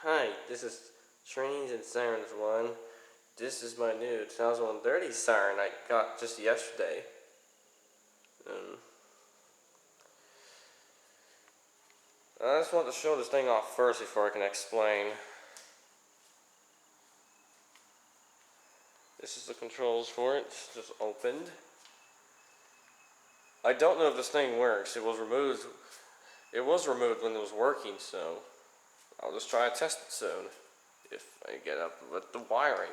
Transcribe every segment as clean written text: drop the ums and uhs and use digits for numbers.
Hi, this is Trains and Sirens 1. This is my new 2030 siren I got just yesterday. I just want to show this thing off first before I can explain. This is the controls for it. It's just opened. I don't know if this thing works. It was removed when it was working, so I'll just try to test it soon if I get up with the wiring.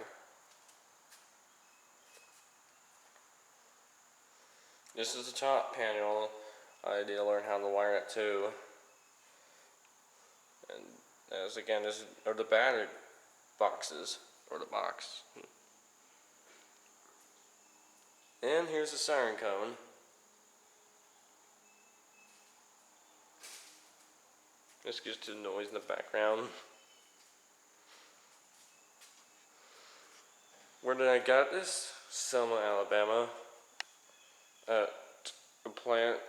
This is the top panel. I need to learn how to wire it too. And as again, this are the battery boxes, or the box. And here's the siren cone. This gives to the noise in the background. Where did I get this? Selma, Alabama. At a plant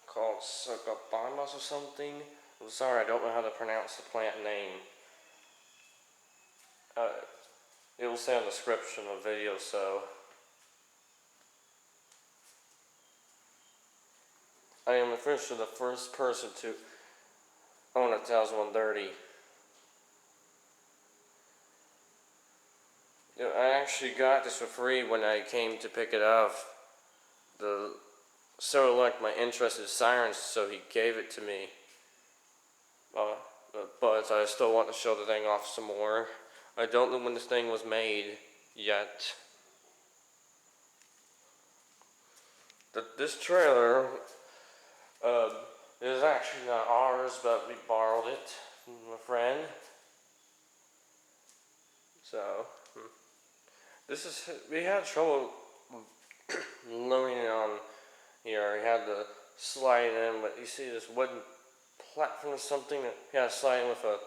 called Succabamas or something. I'm sorry, I don't know how to pronounce the plant name. It will say on the description of the video, so. I am officially the first person to own a 1130. I actually got this for free when I came to pick it up. The seller liked my interest in sirens, so he gave it to me. But I still want to show the thing off some more. I don't know when this thing was made yet. This trailer is actually not ours, but we borrowed it from a friend. So, we had trouble loading it on here. We had to slide in, but you see this wooden platform or something that we had to slide in with a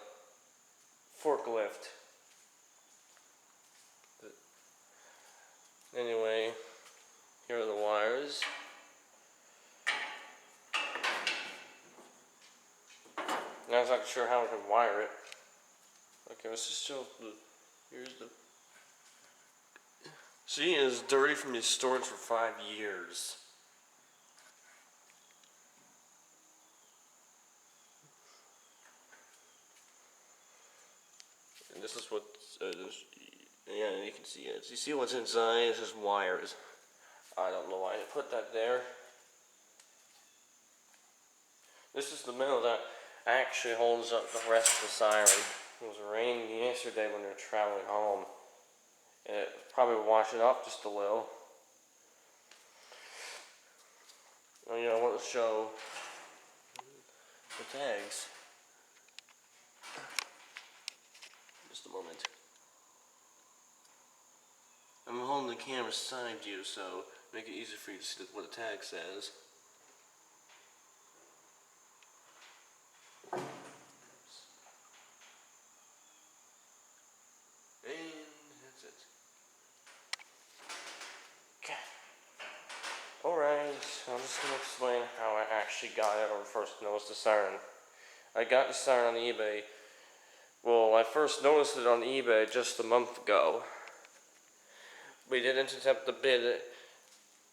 forklift. Anyway, here are the wires. Not exactly sure how we can wire it. Okay, let's just show here's the. See, it's dirty from the storage for 5 years. And this is what, yeah, you can see it. You see what's inside? It's just wires. I don't know why I put that there. This is the middle that actually holds up the rest of the siren. It was raining yesterday when we were traveling home. And it probably washed it up just a little. Oh yeah, I want to show the tags. Just a moment. I'm holding the camera side view, so make it easier for you to see what the tag says. And that's it. Okay. Alright, I'm just going to explain how I actually got it or first noticed the siren. I got the siren on eBay. Well, I first noticed it on eBay just a month ago. We didn't attempt to bid it,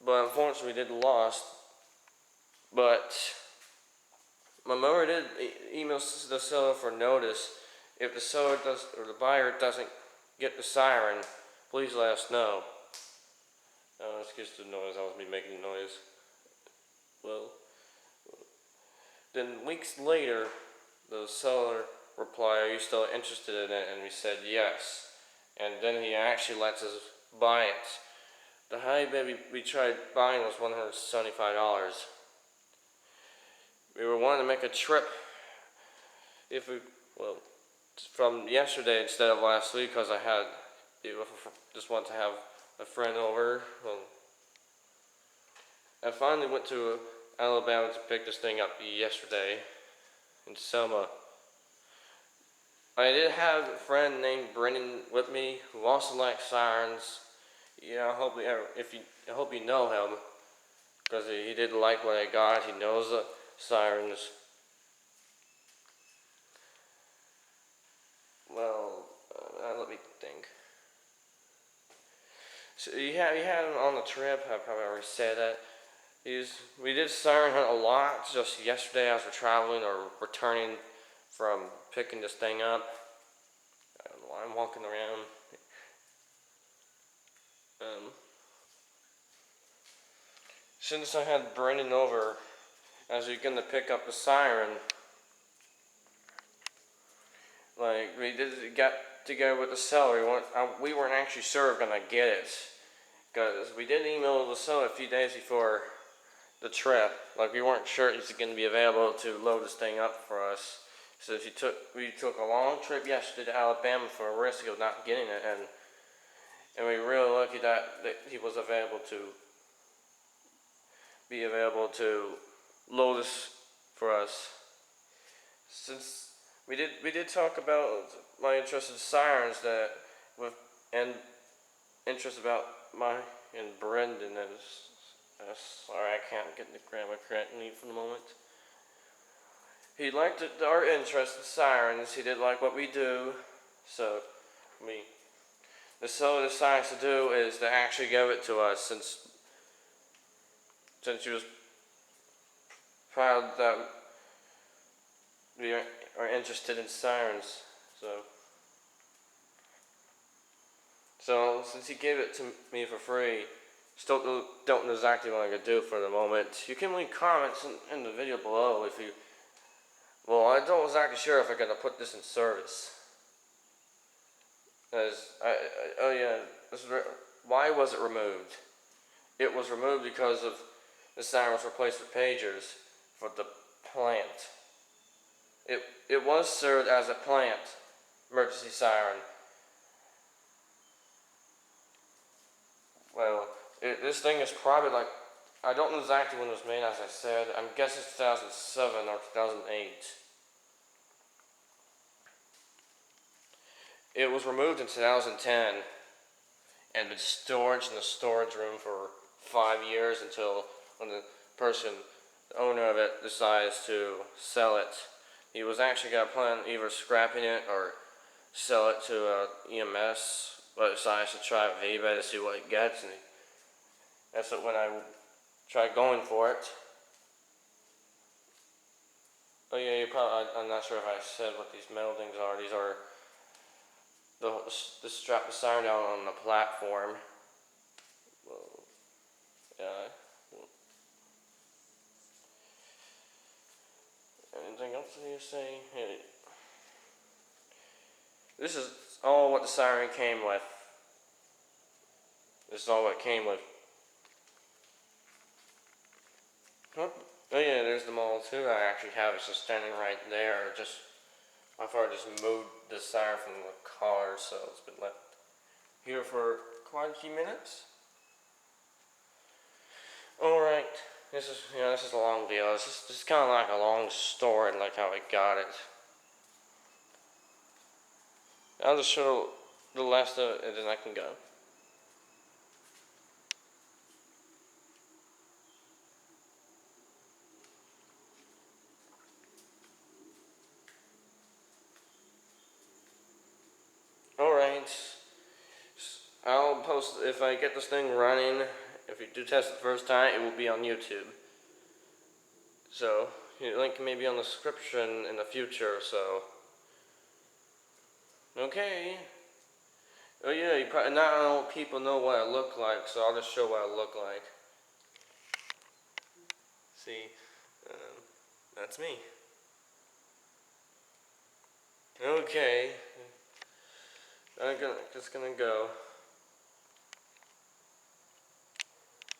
but unfortunately we did lost. But my mother did email the seller for notice. If the seller does or the buyer doesn't get the siren, please let us know. Excuse the noise. That was me making noise. Well, then weeks later, the seller replied, "Are you still interested in it?" And we said yes. And then he actually lets us buy it. The high bid we tried buying was $175. We were wanting to make a trip from yesterday instead of last week because just want to have a friend over. I finally went to Alabama to pick this thing up yesterday in Selma. I did have a friend named Brendan with me who also likes sirens. Yeah, I hope you know him because he did like what I got. He knows the sirens. Well, So you had him on the trip. I probably already said that. We did siren hunt a lot just yesterday as we're traveling or returning from picking this thing up. I don't know why I'm walking around. Um, since I had Brendan over, as we going to pick up the siren, like we did got together with the seller. We weren't actually sure gonna get it because we did email the seller a few days before the trip. Like we weren't sure he's going to be available to load this thing up for us. So we took a long trip yesterday to Alabama for a risk of not getting it, and we were really lucky that he was available to load this for us. Since we did talk about my interest in sirens and interest about my and Brendan sorry I can't get the grammar correctly for the moment. He liked our interest in sirens. He did like what we do, so the seller decides to do is to actually give it to us since he was proud that we are interested in sirens. So since he gave it to me for free, still don't know exactly what I'm going to do for the moment. You can leave comments in the video below if you... Well, I don't exactly sure if I'm going to put this in service. Oh yeah, why was it removed? It was removed because of the siren was replaced with pagers for the plant. It was served as a plant emergency siren. Well, this thing is probably like, I don't know exactly when it was made, as I said. I'm guessing 2007 or 2008. It was removed in 2010 and been stored in the storage room for 5 years until when the owner of it, decides to sell it. He was actually got a plan either scrapping it or sell it to EMS, but decides to try it with eBay to see what it gets, and that's when I tried going for it. Oh yeah, I'm not sure if I said what these metal things are. These are the strap the siren down on the platform. Well, yeah. Anything else you say? Hey. This is all what the siren came with. This is all what it came with. Oh yeah, there's the model too. I actually have it just standing right there. I thought I just moved the siren from the car, so it's been left here for quite a few minutes. Alright, this is a long video. This is kind of like a long story, like how I got it. I'll just show the last of it and then I can go. Alright, I'll post, if I get this thing running, if you do test it the first time, it will be on YouTube. So, the link may be on the description in the future, so. Okay. Oh yeah, not all people know what I look like, so I'll just show what I look like. See, that's me. Okay, I'm just gonna go.